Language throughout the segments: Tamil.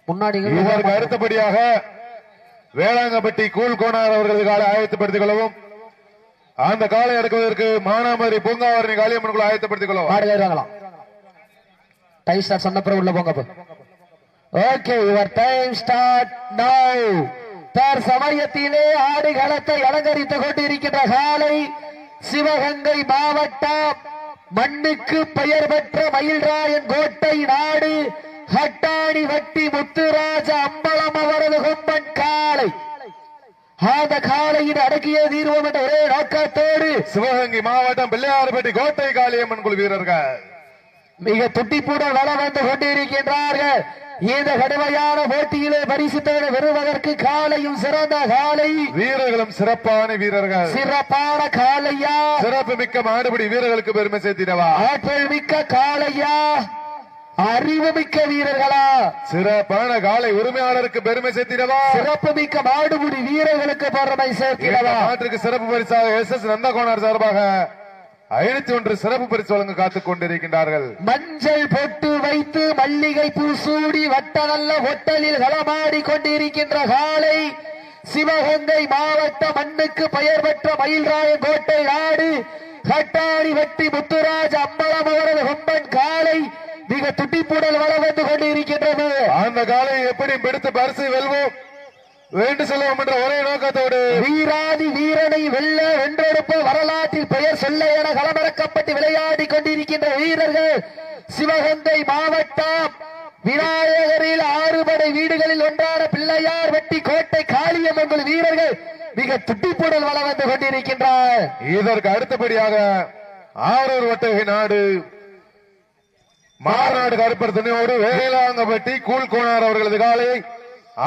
முன்னாடி இதற்கு அடுத்தபடியாக வேளாங்கப்பட்டி கூழ்கோனார் அவர்களது காலை ஆயத்தப்படுத்திக் கொள்ளவும். அந்த காலை எடுக்குவதற்கு மானாமரி பூங்காவரணி காளியம்மன் குழு ஆயத்தப்படுத்திக் கொள்ளவும். டைம் ஸ்டார்ட் சொன்ன பிறகு உள்ள போங்க. ஓகே, யுவர் டைம் ஸ்டார்ட் நவ. சமயத்திலே ஆடுகளத்தை அலங்கரித்துக் கொண்டிருக்கின்ற காலை சிவகங்கை மாவட்டம் மண்ணுக்கு பெயர் பெற்ற மயில்ராயன் கோட்டை நாடு ஹட்டாணி வட்டி முத்துராஜ அம்பலம் அவரது கொம்பன் காலை. அந்த காலையின் அடக்கிய தீர்வோம் என்ற ஒரே நோக்கத்தோடு சிவகங்கை மாவட்டம் பிள்ளையார்பட்டி கோட்டை காளியம்மன் குழு வீரர்கள் மிக துட்டிப்புடன் வளம் வந்து கொண்டிருக்கின்றார்கள். இந்த கடுமையான போட்டியிலே பரிசு பெறுவதற்கு காலையும் சிறந்த காலை, வீரர்களும் சிறப்பான வீரர்கள், சிறப்பான காலையா, சிறப்பு மிக்க மாடுபிடி வீரர்களுக்கு பெருமை சேர்த்திடவா, ஆற்றல் மிக்க காலையா, அறிவு மிக்க வீரர்களா, சிறப்பான காலை உரிமையாளருக்கு பெருமை சேர்த்திடவா, சிறப்பு மிக்க மாடுபிடி வீரர்களுக்கு பெருமை சேர்த்திடவா. நாட்டிற்கு சிறப்பு பரிசாக SS நந்தகோனார் சார்பாக 501 சிறப்பு பரிசு வழங்க காத்துக் கொண்டிருக்கின்றார்கள். மஞ்சள் பொட்டு வைத்து மல்லிகை பூ சூடி வட்ட நல்ல ஹோட்டலில் களமாடி கொண்டிருக்கின்ற காலை சிவகங்கை மாவட்ட மண்ணுக்கு பெயர் பெற்ற மயில்ராய கோட்டை நாடு கட்டாணி வெட்டி முத்துராஜ் அம்பலம் அவரது கொம்பன் காலை மிக துட்டிப்புடல் வளம் வந்து கொண்டிருக்கின்றது. அந்த காலை எப்படி பிடித்து பரிசு வெல்வோம் வேண்டு செல்வோம் என்ற ஒரே நோக்கத்தோடு வீராதி வீரனை வெல்ல வென்றெடுப்பு வரலாற்றில் பெயர் சொல்ல என களமிறக்கப்பட்டு விளையாடி கொண்டிருக்கின்ற வீரர்கள் சிவகங்கை மாவட்டம் விநாயகரில் 6 படை வீடுகளில் ஒன்றான பிள்ளையார் வெட்டி கோட்டை காளியம்மன் வீரர்கள் மிக துட்டிப்புடல் வளம் வந்து கொண்டிருக்கின்றார். இதற்கு அடுத்தபடியாக ஆரூர் வட்டகை நாடு மாநாடு கருப்பர் துணையோடு வேளாங்கப்பட்டி கூழ்கோனார் அவர்களது காலை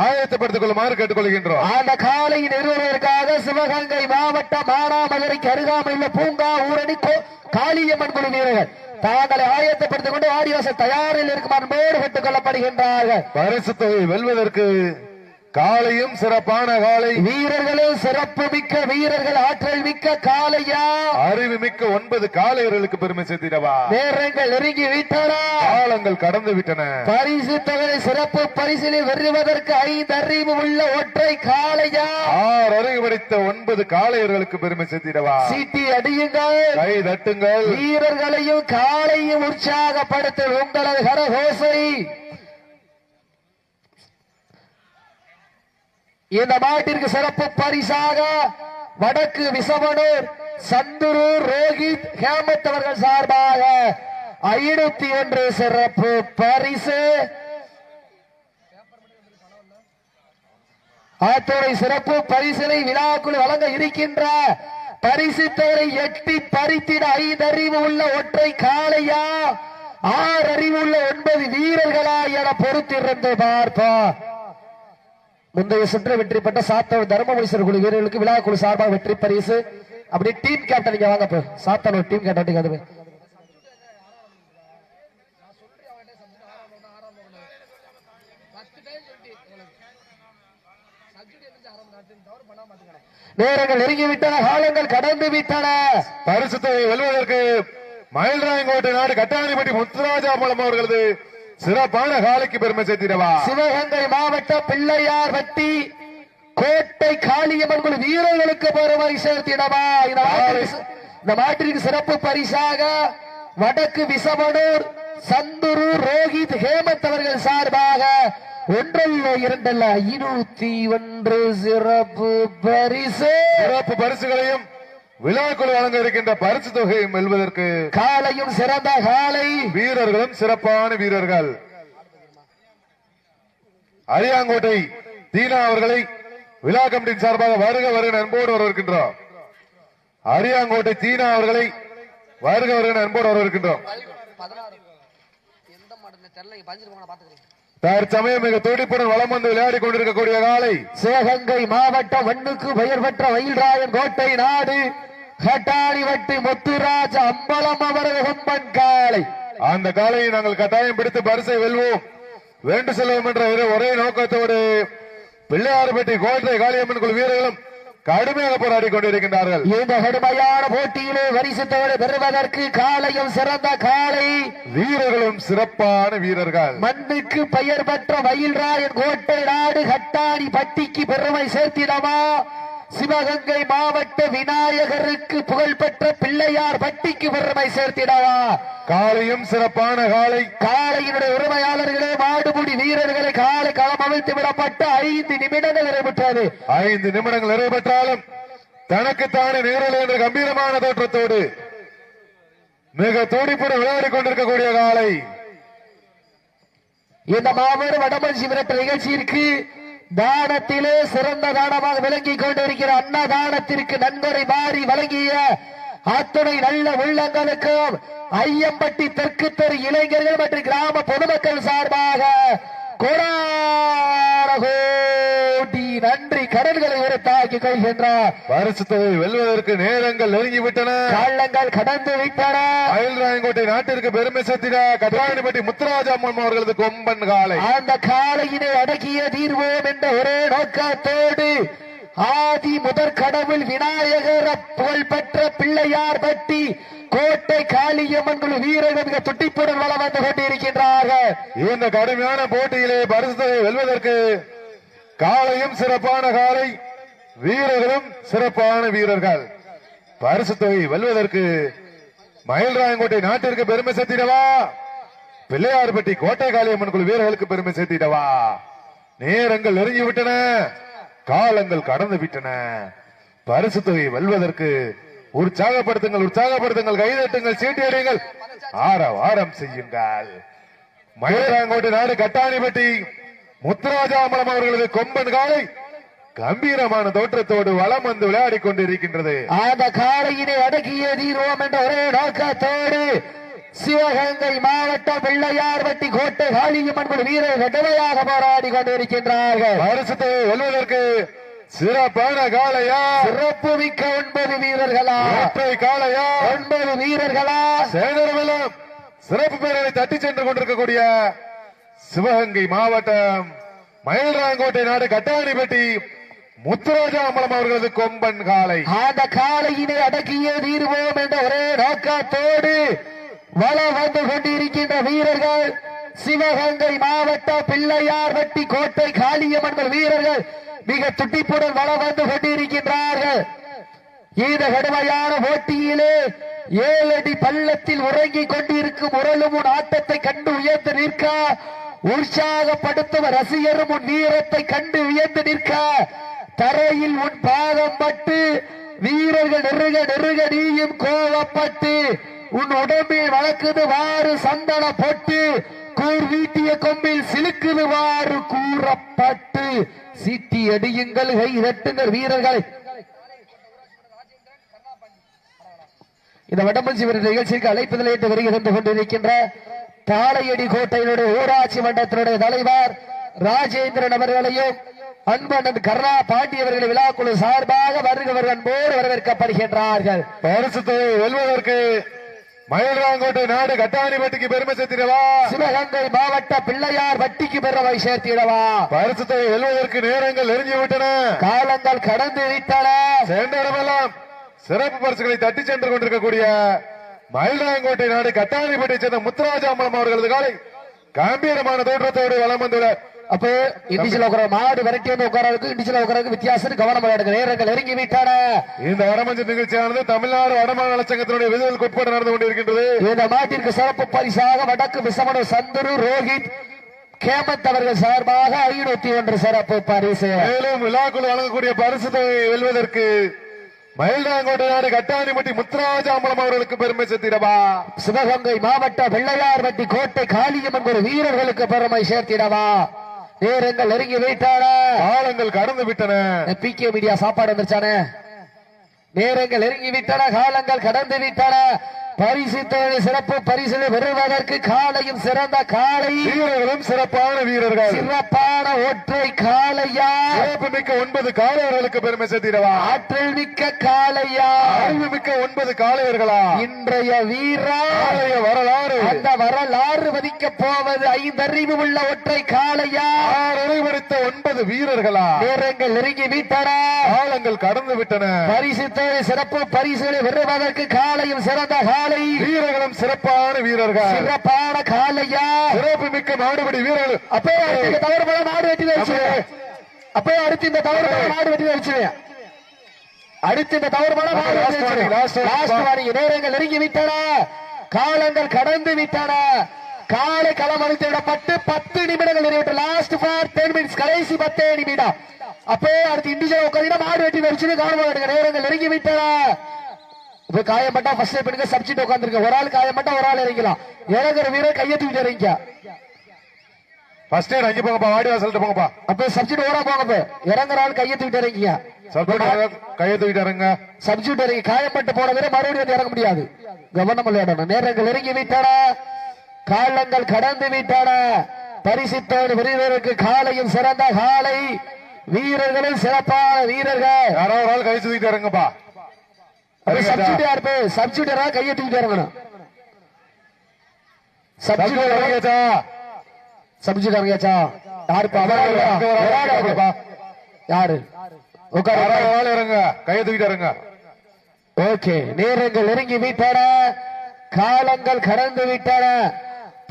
ஆயத்தப்படுத்திக் கொள்ளுமாறு கேட்டுக்கொள்கின்றோம். அந்த காலை நிறுவனத்திற்காக சிவகங்கை மாவட்டம் மானாமதுரைக்கு அருகாமையுள்ள பூங்கா ஊரணி காளியம்மன் குழு வீரர்கள் தாங்களை ஆயத்தப்படுத்திக் கொண்டு வாடிவாசல் தயாரில் இருக்கும் அன்போடு கேட்டுக் கொள்ளப்படுகின்றார்கள். பரிசு தொகை வெல்வதற்கு காலையும் சிறப்பான காலை, வீரர்களும் சிறப்பு மிக்க வீரர்கள், ஆற்றல் மிக்க காலையா, அறிவு மிக்க 9 காளையர்களுக்கு பெருமை சேர்த்திடவா. நேரங்கள் நெருங்கி விட்டன, காலங்கள் கடந்து விட்டன. பரிசு தொகை சிறப்பு பரிசிலில் வெறுவதற்கு 5 அறிவு உள்ள ஒற்றை காளையா, 6 அறிவு படித்த 9 காளையர்களுக்கு பெருமை சேர்த்திடவா. சீட்டி அடியுங்கள், கை தட்டுங்கள், வீரர்களையும் காலையும் உற்சாகப்படுத்த உங்களது கரகோசை. இந்த மாட்டிற்கு சிறப்பு பரிசாக வடக்கு விசவனூர் சந்துரூர் ரோஹித் ஹேமத் அவர்கள் சார்பாக 501 சிறப்பு பரிசு. அத்துறை சிறப்பு பரிசினை விழாக்குள் வழங்க இருக்கின்ற பரிசு தொகை எட்டி பறித்திட 5 அறிவு உள்ள ஒற்றை காளையா, 6 அறிவு உள்ள 9 வீரர்களா என பொறுத்திருந்து பார்ப்போம். முந்தைய சுற்று வெற்றி பெற்ற சாத்தனூர் தர்மபுரீஸ்வரர் குழு வீரர்களுக்கு விழா குழு சார்பாக வெற்றி பரிசு. அப்படியே டீம் கேப்டன் நீங்க வாங்க. சாத்தனூர் டீம் கேப்டன் நேரங்கள் நெருங்கிவிட்டன, காலங்கள் கடந்து விட்டன. பரிசு தொகை வெல்வதற்கு மயில்ராயங்கோட்டை நாடு கட்டாணிப்பட்டி முத்துராஜா மூலம் அவர்களது சிறப்பான காலைக்கு பெருமை சேர்த்திடவா. சிவகங்கை மாவட்டம் பிள்ளையார் வட்டி கோட்டை காளியம்மன் குழு வீரர்களுக்கு பெருமை சேர்த்திடவா. இந்த மாட்டிற்கு சிறப்பு பரிசாக வடக்கு விசவனூர் சந்துரூர் ரோஹித் ஹேமத் அவர்கள் சார்பாக 501 சிறப்பு பரிசு. சிறப்பு பரிசுகளையும் விழாக்குழு வழங்க இருக்கின்ற பரிசு தொகையும் வெல்வதற்கு காலையும் சிறந்த காலை, வீரர்களும் சிறப்பான வீரர்கள். அரியாங்கோட்டை தீனா அவர்களை விழா கமிட்டியின் சார்பாக வருக வருக அன்போடு வரவேற்கின்றோம். அரியாங்கோட்டை தீனா அவர்களை வருக வருக அன்போடு வரவேற்கின்றோம். தற்சமயம் மிக துடிப்புடன் வளம் வந்து விளையாடி கொண்டிருக்கக்கூடிய காலை சிவகங்கை மாவட்டம் மண்ணுக்கு பெயர் பெற்ற மயில்ராயன் கோட்டை நாடு கட்டாணி வட்டி முத்துராஜ் அம்பலம் அவரது கொம்பன் காலை. அந்த காலையை நாங்கள் கட்டாயம் பிடித்து பரிசை வெல்வோம் வேண்டு செல்வோம் என்ற ஒரே நோக்கத்தோடு பிள்ளையார்பட்டி கோட்டை காளியம்மன் குழு வீரர்களும் கடுமையாக போராடி கொண்டிருக்கின்றார்கள். இந்த கடுமையான போட்டியிலே பரிசுத்தோடு பெறுவதற்கு காலையும் சிறந்த காலை, வீரர்களும் சிறப்பான வீரர்கள். மண்ணுக்கு பெயர் பெற்ற மயில்ராயன் கோட்டை நாடு கட்டாணி பட்டிக்கு பெருமை சேர்த்திடவா, சிவகங்கை மாவட்ட விநாயகருக்கு புகழ்பெற்ற பிள்ளையார் பட்டிக்கு பெருமை சேர்த்திடவா. காலையும் சிறப்பான காலை. காலையினுடைய உரிமையாளர்களே, மாடுபிடி வீரர்களை காலை களம் அமைத்து விடப்பட்ட 5 நிமிடங்கள் நிறைவேற்றது. 5 நிமிடங்கள் நிறைவேற்றாலும் தனக்குத்தானே நேரில் என்ற கம்பீரமான தோற்றத்தோடு மிக துடிப்புடன் விளையாடி கொண்டிருக்கக்கூடிய காலை. இந்த மாபெரும் வடமஞ்சி விரட்டு நிகழ்ச்சியிற்கு தானத்திலே சிறந்த தானமாக விளங்கிக் கொண்டிருக்கிற அன்னதானத்திற்கு நன்கொடை மாறி வழங்கிய அத்துணை நல்ல உள்ளங்களுக்கும் ஐயம்பட்டி தெற்கு தெரு இளைஞர்கள் மற்றும் கிராம பொதுமக்கள் சார்பாக கோடி நன்றி கடன்களை உரைத்தாக்கிக் கொள்கின்றார். பரிசு தொகை வெல்வதற்கு நேரங்கள் நெருங்கிவிட்டன, காலங்கள் கடந்து விட்டன. மயில்ராயன்கோட்டை நாட்டிற்கு பெருமை சேர்த்திட கட்டாணிப்பட்டி முத்துராஜாமன் அவர்களது கொம்பன் காலை. அந்த காலையினை அடக்கிய தீர்வோம் என்ற ஒரே நோக்கத்தோடு ஆதி முதற் கடவுள் விநாயகர் புகழ்பெற்ற பிள்ளையார் பட்டி கோட்டை காளியம்மன் குழு வீரர்கள் மிக துட்டிப்புடன் வளம் வந்து கொண்டிருக்கின்றார்கள். இந்த கடுமையான போட்டியிலே பரிசு தொகை வெல்வதற்கு காலையும் சிறப்பான காலை, வீரர்களும் சிறப்பான வீரர்கள். பரிசு தொகை வெல்வதற்கு மயில்ராயன்கோட்டை நாட்டிற்கு பெருமை சேர்த்திடவா, பிள்ளையார்பட்டி கோட்டை காளியம்மன் குழு வீரர்களுக்கு பெருமை சேர்த்திடவா. நேரங்கள் நெருங்கிவிட்டன, காலங்கள் கடந்து விட்டன. பரிசு தொகை வெல்வதற்கு உற்சாகப்படுத்துங்கள், உற்சாகப்படுத்துங்கள், கைதட்டுங்கள், சீட்டியடியுங்கள், ஆரவாரம் செய்யுங்கள். மயிலாங்கோட்டை நாடு கட்டாணிப்பட்டி முத்துராஜாமலம் அவர்களது கொம்பன் காலை கம்பீரமான தோற்றத்தோடு வலம் வந்து விளையாடி கொண்டிருக்கின்றது. அந்த காலையினை அடக்கிய தீர்வோம் என்ற ஒரே நோக்கத்தோடு சிவகங்கை மாவட்டம் பிள்ளையார்பட்டி கோட்டை காளியம்மன் குழு வீரர்கள் கடுமையாக போராடி கொண்டிருக்கின்றார்கள். பரிசு தொகை வெல்வதற்கு சிறப்பான காலையா, சிறப்பு மிக்க 9 வீரர்களா, காலையா 9 வீரர்களா, சேதனமெல்லாம் சிறப்பு பேரவை தட்டி சென்று கொண்டிருக்கக்கூடிய சிவகங்கை மாவட்டம் மயில்ராயன்கோட்டை நாடு கட்டாணிப்பட்டி முத்துராஜாமலம் அவர்களது கொம்பன் காலை. அந்த காலையினை அடக்கிய தீர்வோம் என்ற ஒரே நோக்கத்தோடு வலம் வந்து கொண்டிருக்கின்ற வீரர்கள் சிவகங்கை மாவட்டம் பிள்ளையார்பட்டி கோட்டை காளியம்மன் வீரர்கள் மிக துட்டிப்புடன் வளம் வந்து கொண்டிருக்கின்றார்கள். இந்த கடுமையான போட்டியிலே 7 அடி பள்ளத்தில் உறங்கிக் கொண்டிருக்கும் உரலும் உன் ஆட்டத்தை கண்டு உயர்ந்து நிற்க, உற்சாகப்படுத்தும் ரசிகரும் உன் வீரத்தை கண்டு உயர்ந்து நிற்க, தரையில் உன் பாதம் பட்டு வீரர்கள் நெருக நெருக நீயும் கோவப்பட்டு உன் உடம்பில் வளர்க்குது வாறு சந்தன பொட்டு, கூர் வீட்டிய கொம்பில் சிலுக்குது வாறு கூறப்பட்டு, சீட்டி அடியுங்கள், கை தட்டுங்கள் வீரர்களை. இந்த வடமஞ்சி வீரர் நிகழ்ச்சிக்கு அழைப்புதல் ஏற்று வருகிறது கொண்டிருக்கின்ற பாளையடி கோட்டையினுடைய ஊராட்சி மன்றத்தினுடைய தலைவர் ராஜேந்திரன் அவர்களையும் அன்பண்ணன் கர்ணா பாண்டியவர்களை விழாக்குழு சார்பாக வருகிறவர் அன்போடு வரவேற்கப்படுகின்றார்கள். பரிசு தொகை வெல்வதற்கு மயில்ராயன்கோட்டை நாடு கட்டாணிப்பட்டிக்கு பெருமை சேர்த்திடவா, சிவகங்கை மாவட்ட பிள்ளையார் பட்டிக்கு பெருமை சேர்த்திடவா. பரிசு தொகை வெல்வதற்கு நேரங்கள் நெருங்கிவிட்டன, காலங்கள் கடந்து விட்டன. சென்ற இடமெல்லாம் சிறப்பு பரிசுகளை தட்டி சென்று கொண்டிருக்கக்கூடிய மயில்ராயன்கோட்டை நாடு கட்டாணிப்பட்டியை சேர்ந்த முத்துராஜாமலம் அவர்களது காலை கம்பீரமான தோற்றத்தோடு வலம் வந்துள்ள. அப்ப இண்டிஜில் உட்கார மாடு விரட்டி வந்து உட்காரதுக்கு இண்டிஜில் உட்காரதுக்கு வித்தியாசம் கவனம் எடுக்க நேரங்கள் நெருங்கி விட்டான. இந்த வடமஞ்சள் நிகழ்ச்சியானது தமிழ்நாடு வடமாநில சங்கத்தினுடைய விதிகளுக்கு உட்பட நடந்து கொண்டிருக்கின்றது. இந்த மாட்டிற்கு சிறப்பு பரிசாக வடக்கு விசமணு சந்துரு ரோஹித் கேமந்த் அவர்கள் சார்பாக 501 சிறப்பு பரிசு. மேலும் விழாக்குழு வழங்கக்கூடிய பரிசு தொகையை வெல்வதற்கு மயில்ராயன்கோட்டை நாடு கட்டாணிப்பட்டி முத்துராஜாமலம் அவர்களுக்கு பெருமை சேர்த்திடவா, சிவகங்கை மாவட்ட பிள்ளையார்பட்டி கோட்டை காளியம்மன் ஒரு வீரர்களுக்கு பெருமை சேர்த்திடவா. நேரங்கள் நெருங்கி விட்டான, காலங்கள் கடந்து விட்டன. பிகே மீடியா சாப்பாடு வந்துருச்சானே. நேரங்கள் நெருங்கி விட்டன, காலங்கள் கடந்து விட்டன. பரிசு தொகை சிறப்பு பரிசு பெறுவதற்கு காலையும் சிறந்த காலை, வீரர்களும் சிறப்பான வீரர்கள், சிறப்பான ஒற்றை காளையா, சிறப்பு மிக்க 9 காளையர்களுக்கு பெருமை சேர்த்திடவா, ஆற்றல் மிக்க காளையா, அறிவு மிக்க 9 காளையர்களா, இன்றைய வீரா வரலாறு, அந்த வரலாறு வதிக்க போவது 5 அறிவு உள்ள ஒற்றை காளையா, 6 அறிவுரை மிக்க 9 வீரர்களா? நேரங்கள் நெருங்கி விட்டன, காலங்கள் கடந்து விட்டன. பரிசு தொகை சிறப்பு பரிசுகளை வெறுவதற்கு காலையும் சிறந்த காலை, வீரர்களும் சிறப்பான வீரர்கள், சிறப்பான காலையா, சிறப்பு மிக்க மாடுபடி வீரர்கள். அப்போ அடுத்த தவறு போல மாடு வெட்டி வச்சுவேன். அப்போ அடுத்து இந்த தவறு போல மாடு வெட்டி வச்சுவேன். அடுத்து இந்த தவறு போல மாடு வெட்டி வச்சுவேன். லாஸ்ட் வாரிங்க. நேரங்கள் நெருங்கி விட்டன, காலங்கள் கடந்து விட்டன. காலை களம் அழுத்தி விடப்பட்டு 10 நிமிடங்கள் நிறைவேற்ற. லாஸ்ட் ஃபார் 10 மினிட்ஸ், கடைசி 10 நிமிடம். அப்போ அடுத்து இண்டிஜுவல் உட்காந்து மாடு வெட்டி வச்சு கவனம். நேரங்கள் நெருங்கி விட்டன. இப்ப காயப்பட்டா ஃபர்ஸ்ட் பண்ணுங்க, சப்ஜெக்ட் உட்காந்துருக்க. ஒரு ஆள் காயப்பட்டா ஒரு ஆள் இறங்கலாம். இறங்குற வீரர் கையை தூக்கிட்டு இறங்கிக்க. ஃபர்ஸ்ட் எய்ட் அங்க போங்கப்பா, வாடி வாசல்ட்ட போங்கப்பா. அப்ப சப்ஜெக்ட் ஓரா போங்க. இறங்குற ஆள் கையை தூக்கிட்டு இறங்கிக்க. கையை தூக்கிட்டு இறங்க. சப்ஜெக்ட் இறங்கி காயப்பட்டு போன வீரர் மறுபடியும் வந்து இறங்க முடியாது. கவனம் விளையாடணும். நேரங்கள் நெருங்கி விட்டன, காலங்கள் கடந்து விட்டன. பரிசுத்தோடு வீரருக்கு காலையும் சிறந்த காலை, வீரர்களும் சிறப்பான வீரர்கள். யாரோ ஒரு ஆள் கை தூக்கிட்டு இறங்கப்பா. சப்ஜெக்ட் யாரு? சப்ஜெக்ட் யாரா கையை தூக்கிட்டு இறங்கணும். சப்ஜெக்ட் இறங்கியாச்சா? சப்ஜெக்ட் இறங்கியாச்சா? யாருப்பா? யாரு? உட்கார இறங்க, கையை தூக்கிட்டு இறங்க. ஓகே. நேரங்கள் நெருங்கி விட்டன, காலங்கள் கடந்து விட்டன.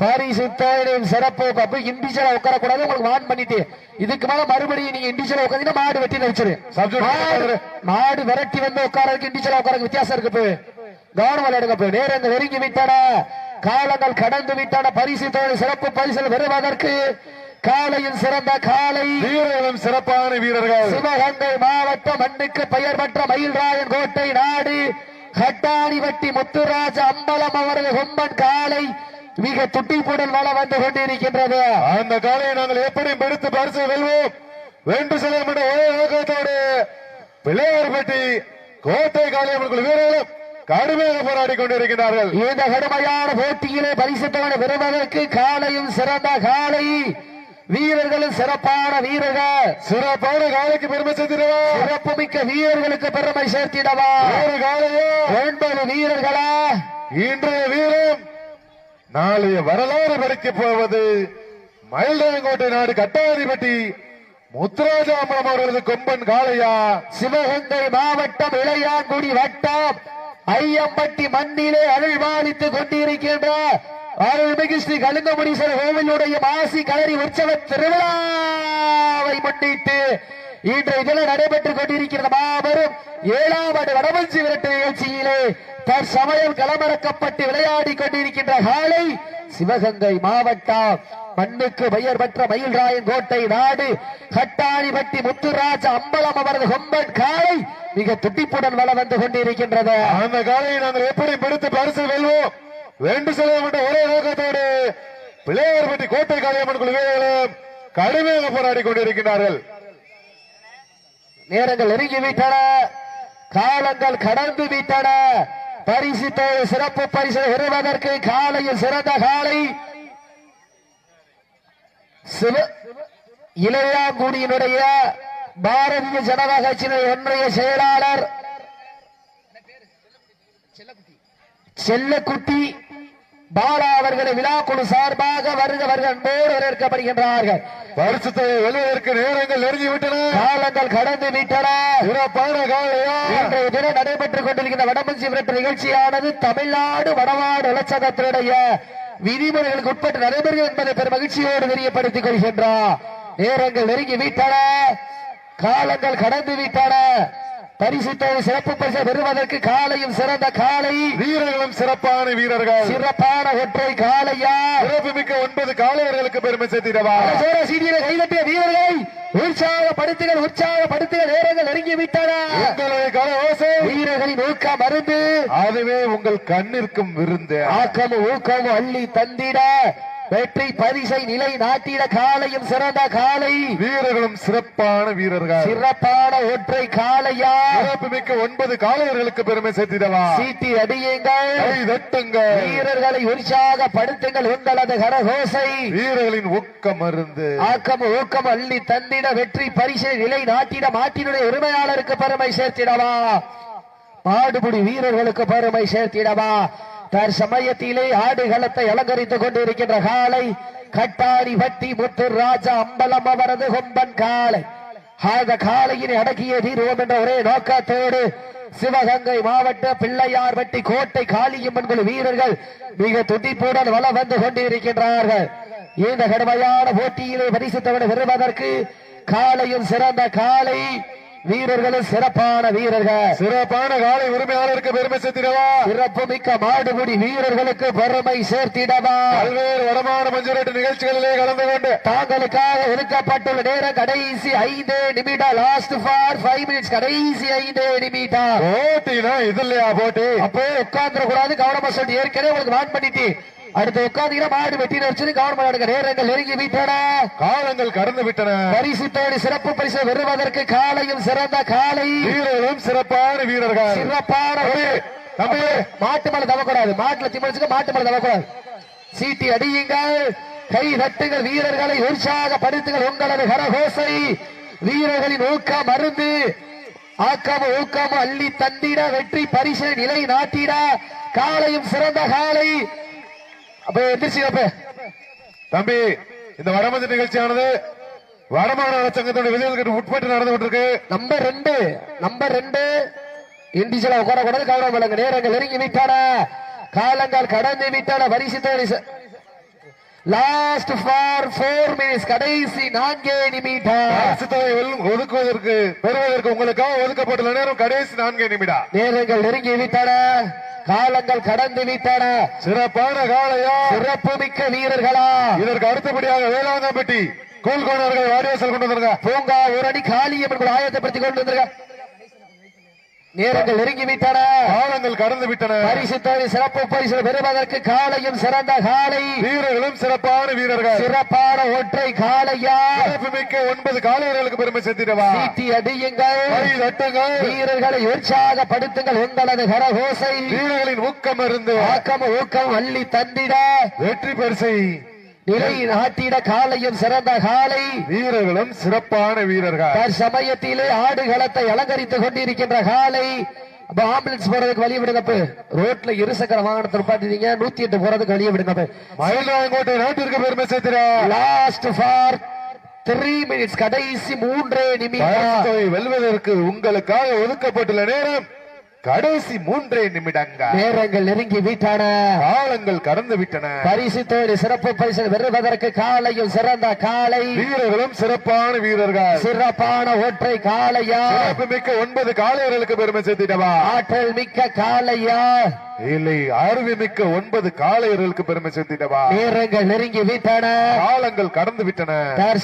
பரிசு தொகையின் சிறப்பு. அப்ப இண்டிவிஜுவலா உட்கார கூடாது. உங்களுக்கு வான் பண்ணிட்டு இதுக்கு மேல மறுபடியும் நீங்க இண்டிவிஜுவலா உட்காந்து மாடு வெட்டி வச்சிரு. மாடு விரட்டி வந்து உட்காரதுக்கு இண்டிவிஜுவலா உட்கார வித்தியாசம் இருக்கு. கவனம் விளையாடுங்க. நேரங்கள் நெருங்கி விட்டன, காலங்கள் கடந்து விட்டன. பரிசு தொகை சிறப்பு பரிசல் பெறுவதற்கு காலையும் சிறந்த காலை, வீரர்களும் சிறப்பான வீரர்கள். சிவகங்கை மாவட்டம் மண்ணுக்கு பெயர் பெற்ற மயில்ராயன் கோட்டை நாடு கட்டாணிவட்டி முத்துராஜ அம்பலம் அவர்கள் கொம்பன் காலை மிக துட்டிப்புடன் வள வந்து கொண்டிருக்கின்றது. அந்த காலையை நாங்கள் எப்படி எடுத்து பரிசு வெல்வோம் வென்று செல்லும் என்ற ஒரே நோக்கத்தோடு பிள்ளையார்பட்டி கோட்டை காலை அவர்கள் வீரர்களும் கடுமையாக போராடி கொண்டிருக்கிறார்கள். இந்த கடுமையான போட்டியிலே பரிசு தொகை பெறுவதற்கு காலையும் சிறந்த காலை, வீரர்களும் சிறப்பான வீரர்கள். சிறப்பான காலைக்கு பெருமை சேர்த்திடவா? சிறப்பு மிக்க வீரர்களுக்கு பெருமை சேர்த்திடவா? ஒரு காலையோ 9 வீரர்களா? இன்றைய வீரம் நாளைய வரலாறு படைக்கப் போவது மயில்ராயங்கோட்டை நாடு கட்டாதிபட்டி முத்துராஜாம்பலம் அவர்களது கொம்பன் காளையா? சிவகங்கை மாவட்டம் இளையான்குடி வட்டம் ஐயம்பட்டி மண்ணிலே அருள்பாலித்துக் கொண்டிருக்கின்ற அருள்மிகு ஸ்ரீ கலிங்கமுனீஸ்வரர் கோவிலுடைய மாசி களரி உற்சவ திருவிழாவை முன்னிட்டு இன்றைய தினம் நடைபெற்றுக் கொண்டிருக்கிறது மாபெரும் 7ஆம் ஆண்டு வடமஞ்சி விரட்டு நிகழ்ச்சியிலே தற்சமயம் களமிறக்கப்பட்டு விளையாடி கொண்டிருக்கின்ற காலை சிவகங்கை மாவட்டம் மண்ணுக்கு பெயர் பெற்ற மயில்ராயன் கோட்டை நாடு கட்டாணிபட்டி முத்துராஜ அம்பலம் அவரது கொம்பன் காலை மிக துட்டிப்புடன் வள வந்து கொண்டிருக்கின்றது. அந்த காலையை நாங்கள் எப்படி பிடித்து பரிசு வெல்வோம் வென்று செல்வோம் என்ற ஒரே நோக்கத்தோடு பிள்ளையார்பட்டி கோட்டை காளியம்மன் குழு வீரர்களும் கடுமையாக போராடி கொண்டிருக்கிறார்கள். நேரங்கள் நெருங்கி விட்டன, காலங்கள் கடந்து விட்டன. பரிசு சிறப்பு பரிசு பெறுவதற்கு காலையில் சிறந்த காலை இளையாங்குடியினுடைய பாரதிய ஜனதா கட்சியினுடைய ஒன்றிய செயலாளர் செல்லக்குட்டி பாலா அவர்களை விழாக்குழு சார்பாக வருக வருக அன்போடு வரவேற்கப்படுகின்றார்கள். பரிசுத்தை வெல்வதற்கு நேரங்கள் நெருங்கி விட்டன, காலங்கள் கடந்து விட்டன. சிறப்பான காலையா இன்றைய தினம் நடைபெற்றுக் கொண்டிருக்கின்ற வடமஞ்சி விரட்டு நிகழ்ச்சியானது தமிழ்நாடு வடமாடு இலச்சகத்தினுடைய விதிமுறைகளுக்கு உட்பட்டு நடைபெறும் என்பதை பெரும் மகிழ்ச்சியோடு தெரியப்படுத்திக் கொள்கின்றார். நேரங்கள் நெருங்கி விட்டன, காலங்கள் கடந்து விட்டன. பரிசுத்தோடு சிறப்பு பரிசு பெறுவதற்கு காலையும் சிறந்த காலை, வீரர்களும் சிறப்பான வீரர்கள். சிறப்பான ஒற்றை காலையா? சிறப்பு மிக்க 9 காளையர்களுக்கு பெருமை சேர்த்திடவா? சீடியை கைதட்டிய வீரர்களை உற்சாகப்படுத்துகள் உற்சாகப்படுத்துகள். நேரங்கள் நெருங்கி விட்டன. வீரர்களின் ஊக்கம் மருந்து, அதுவே உங்கள் கண்ணிற்கும் விருந்து. ஆக்கமும் ஊக்கமும் அள்ளி தந்திட வெற்றி பரிசை நிலை நாட்டிட காலையும் சிறந்த காலை, வீரர்களும் சிறப்பான வீரர்கள். சிறப்பான ஒற்றை காலையா? சிறப்பு மிக்க 9 காளையர்களுக்கு பெருமை சேர்த்திடவா? சீட்டி அடியுங்கள், தட்டுங்கள், வீரர்களை உற்சாகப்படுத்துங்கள். உங்களது கரகோசை வீரர்களின் ஊக்கம் மருந்து, ஆக்கம் ஊக்கம் அள்ளி தந்திட வெற்றி பரிசை நிலை நாட்டிட மாட்டினுடைய உரிமையாளருக்கு பெருமை சேர்த்திடவா? மாடுபிடி வீரர்களுக்கு பெருமை சேர்த்திடவா? தற்சமயத்திலே ஆடுகளத்தை அலங்கரித்துக் கொண்டிருக்கின்ற காலை கட்டாரி வட்டி முத்து ராஜா அம்பலம் அவரது கொம்பன் காலை. அந்த காலையினை அடக்கிய தீர்வோம் என்ற ஒரே நோக்கத்தோடு சிவகங்கை மாவட்ட பிள்ளையார்பட்டி கோட்டை காளியம்மன் குழு வீரர்கள் மிக துடிப்புடன் வலம் வந்து கொண்டிருக்கின்றார்கள். இந்த கடுமையான போட்டியிலே பரிசுத்தவனை பெறுவதற்கு காலையும் சிறந்த காலை வீரர்களும் சிறப்பான வீரர்கள். சிறப்பான காலை உரிமையாளருக்கு பெருமை சேர்த்திடவா, சிறப்பு மிக்க மாடுபிடி வீரர்களுக்கு பெருமை சேர்த்திடவா, பல்வேறு வடமான மஞ்சுரட்டு நிகழ்ச்சிகளிலே கலந்து கொண்டு தாங்களுக்காக ஒதுக்கப்பட்டுள்ள நேரம் கடைசி 5 நிமிடம். Last for 5 minutes. கடைசி 5 நிமிடம். போட்டினா இது இல்லையா போட்டி? அப்போ உட்கார்ந்துட கூடாது, கவனமா சொல்லி ஏற்கனவே உங்களுக்கு வான் பண்ணிட்டு அடுத்து உட்கார்ந்தீங்கன்னா மாடு வெட்டி வச்சு கவர்மெண்ட் நேரங்கள் நெருங்கி விட்டன, காலங்கள் கடந்து விட்டன. பரிசுத்தோடு சிறப்பு பரிசு பெறுவதற்கு காலையும் சிறந்த காலை வீரர்களும் சிறப்பான வீரர்கள். சிறப்பான மாட்டு மேல தவக்கூடாது, மாட்டுல திமிழ்ச்சுக்க மாட்டு மேல தவக்கூடாது. சீட்டி அடியுங்கள், கை தட்டுங்கள், வீரர்களை உற்சாகப்படுத்துங்கள். உங்களது கரகோசை வீரர்களின் ஊக்கம் மருந்து ஆக்கம் ஊக்கம் அள்ளி தந்திட வெற்றி பரிசு நிலை நாட்டிட காலையும் சிறந்த காலை. அப்ப எந்திரிச்சு தம்பி, இந்த வடமஞ்சு நிகழ்ச்சியானது வடமாநில சங்கத்துடைய விதிகளுக்கு உட்பட்டு நடந்து கொண்டிருக்கு. நம்பர் 2 இண்டிஜுவலா உட்காரக்கூடாது, கவனம் வழங்க. நேரங்கள் நெருங்கி விட்டன, காலங்கள் கடந்து விட்டன. பரிசுத்தோடு லாஸ்ட் ஃபார் 4 மினிட்ஸ். கடைசி 4 நிமிடம். ஒதுக்குவதற்கு பெறுவதற்கு உங்களுக்காக ஒதுக்கப்பட்டுள்ள நேரம் கடைசி 4 நிமிடம். நேரங்கள் நெருங்கி விட்டன, காலங்கள் கடந்து விட்டன. சிறப்பான காலையா, சிறப்பு மிக்க வீரர்களா. இதற்கு அடுத்தபடியாக வேளாங்கப்பட்டி கோல்கோணர்கள் வாரியாசல் கொண்டு வந்திருக்க பூங்கா ஒரு அடி காளியம்மன் ஆயத்தப்படுத்திக் கொண்டு வந்திருக்க. நேரங்கள் நெருங்கி விட்டன, காலங்கள் கடந்து விட்டன. பரிசுத்தோடு சிறப்பு பரிசு பெறுவதற்கு காலையும் சிறந்த காலை வீரர்களும் சிறப்பான வீரர்கள். சிறப்பான ஒற்றை காலையா, சிறப்பு மிக்க 9 காலையர்களுக்கு பெருமை சேர்த்திடவா. சீட்டி அடியுங்கள், வீரர்களை உற்சாகப்படுத்துங்கள். உங்களது கரகோசை வீரர்களின் ஊக்கம் இருந்து ஊக்கம் அள்ளி தந்திட வெற்றி பரிசை நிலை நாட்டிட காலையும் சிறந்த காலை வீரர்களும் சிறப்பான வீரர்கள். சமயத்திலே ஆடுகளத்தை அலங்கரித்துக் கொண்டிருக்கின்ற காலை. ஆம்புலன்ஸ் போறதுக்கு வழி விடுங்க, ரோட்ல இருசக்கர வாகனத்தை பாத்தீங்க 108 போறதுக்கு வழியை விடுங்க. மயிலாங்கோட்டை நாட்டிற்கு பெருமை சேர்த்திட லாஸ்ட் ஃபார் 3 மினிட்ஸ். கடைசி 3 நிமிடம். வெல்வதற்கு உங்களுக்காக ஒதுக்கப்பட்டுள்ள நேரம் கடைசி 3 நிமிடங்கள். நேரங்கள் நெருங்கி விட்டன, காலங்கள் கடந்து விட்டன. பரிசுத்தோடு சிறப்பு பரிசு பெறுவதற்கு காலையும் சிறந்த காலை வீரர்களும் சிறப்பான வீரர்கள். சிறப்பான ஒற்றை காலையா, சிறப்பு மிக்க 9 காளையர்களுக்கு பெருமை சேர்த்திடவா. ஆற்றல் மிக்க காலையா, இல்லை அறிவு மிக்க 9 காளையர்களுக்கு பெருமை சேர்த்திடவா. நேரங்கள் நெருங்கி விட்டன, காலங்கள் கடந்து விட்டன.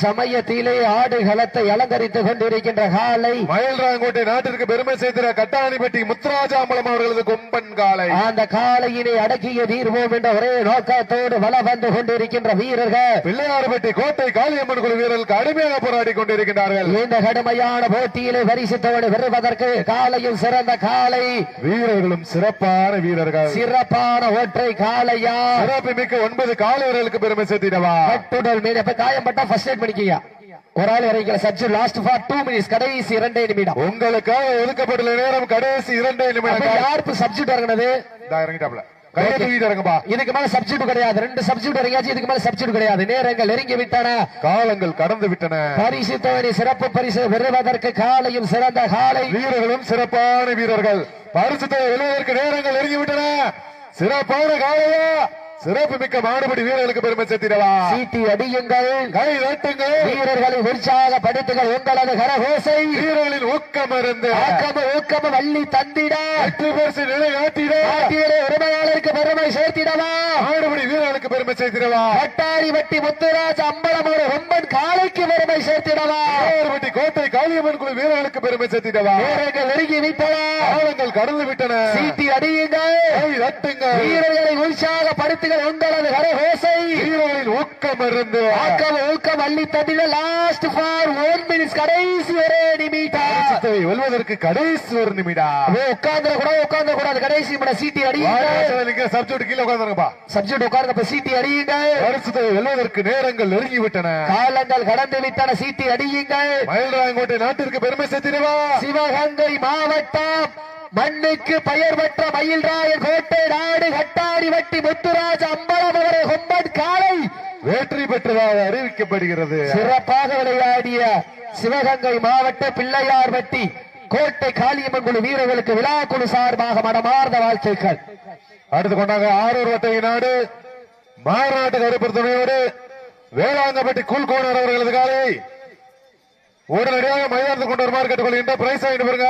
சமயத்திலே ஆடுகளத்தை அலங்கரித்துக் கொண்டிருக்கின்ற காலை மயில்ராங்கோட்டை நாட்டிற்கு பெருமை சேர்த்திட கட்டாணிப்பட்டி முத்துராஜாம்பலம் அவர்களது கொம்பன் காலை. அந்த காலையினை அடக்கிய தீர்வோம் என்ற ஒரே நோக்கத்தோடு வலம் வந்து கொண்டிருக்கின்ற வீரர்கள் பிள்ளையார்பட்டி கோட்டை காளியம்மன் குழு வீரர்களுக்கு அடிமையாக போராடி கொண்டிருக்கிறார்கள். இந்த கடுமையான போட்டியிலே பரிசுத்தோடு பெறுவதற்கு காலையும் சிறந்த காலை வீரர்களும் சிறப்பான வீரர்கள். சிறப்பான ஒற்றை காலையா, சிறப்பு மிக்க 9 காளையர்களுக்கு பெருமை சேர்த்திடவா. கட்டுடல் மீது காயம்பட்டா ஃபர்ஸ்ட் எய்ட் பண்ணிக்கீங்க. ஒரு ஆள் இறங்கிற சர்ஜ். Last for 2 minutes. கடைசி 2 நிமிடம். உங்களுக்காக ஒதுக்கப்பட்டுள்ள நேரம் கடைசி 2 நிமிடம். யாருக்கு சப்ஸ்டியூட் இறங்கினது? இறங்கிட்டாப்ல கையை தூக்கிட்டு இறங்குப்பா. இதுக்கு மேல சப்ஸ்டியூட் கிடையாது. 2 சப்ஸ்டியூட் இறங்கியாச்சு, இதுக்கு மேல சப்ஸ்டியூட் கிடையாது. நேரங்கள் நெருங்கி விட்டன, காலங்கள் கடந்து விட்டன. பரிசு தோழி சிறப்பு பரிசு பெறுவதற்கு காலையும் சிறந்த காலை வீரர்களும் சிறப்பான வீரர்கள். பரிசு வெல்வதற்கு நேரங்கள் நெருங்கி விட்டன. சிறப்பான காலையா, சிறப்பு மிக்க மாடுபடி வீரர்களுக்கு பெருமை சேர்த்திடவா. சீட்டி அடியுங்கள், கை தட்டுங்கள், வீரர்களை உற்சாகப்படுத்துங்கள். உங்களது கரகோசை வீரர்களின் ஊக்கம் இருந்து ஊக்கம் வள்ளி தந்திட வெற்றி பரிசு நிலை நாட்டிட உரிமையாளருக்கு பெருமை சேர்த்திடவா. மாடுபடி வீரர்களுக்கு பெருமை சேர்த்திடவா. கட்டாரி வட்டி முத்துராஜ் அம்பலம் ஒரு கொம்பன் காலைக்கு பெருமை சேர்த்திடவா. வட்டி கோட்டை காளியம்மன் குழு வீரர்களுக்கு பெருமை சேர்த்திடவா. வீரர்கள் நெருங்கி விட்டன, காலங்கள் கடந்து விட்டன. சீட்டி அடியுங்கள், கை தட்டுங்கள், வீரர்களை உற்சாகப்படுத்த உங்களது கரகோசை வீரர்களின் ஊக்கம் இருந்து ஊக்கம் அள்ளி தட்டின. Last for 1 minutes. கடைசி 1 நிமிடம். வெல்வதற்கு கடைசி 1 நிமிடம். உட்கார்ந்து கூடாது, கடைசி நிமிடம். சீட்டி அடியுங்க, சப்ஜெக்ட் கீழே உட்கார்ந்துருப்பா. சப்ஜெக்ட் உட்கார்ந்து சீட்டி அடியுங்க. வெல்வதற்கு நேரங்கள் நெருங்கி விட்டன, காலங்கள் கடந்து விட்டன. சீட்டி அடியுங்கள். மயில்ராயங்கோட்டை நாட்டிற்கு பெருமை சேர்த்திடவா. சிவகங்கை மாவட்டம் மண்ணுக்கு பெயர் பெற்ற மயில்ராயன் கோட்டை நாடு கட்டாரி வட்டி முத்துராஜ் அம்பலம் அவரை கொம்பன் காலை வெற்றி பெற்றதாக அறிவிக்கப்படுகிறது. சிறப்பாக விளையாடிய சிவகங்கை மாவட்ட பிள்ளையார் வட்டி கோட்டை காளியம்மன் குழு வீரர்களுக்கு விழா குழு சார்பாக மனமார்ந்த வாழ்த்துக்கள். அடுத்து கொண்டாங்க ஆரூர் வட்டை நாடு மாநாட்டு கருப்பர் துணையோடு வேளாங்கப்பட்டி கூழ்கோணர் அவர்களது காலை உடனடியாக மைதானத்துக்கு கொண்டு வருமாறு கேட்டுக்கொள்கின்ற பிரைஸ் ஆகிட்டு பாருங்க.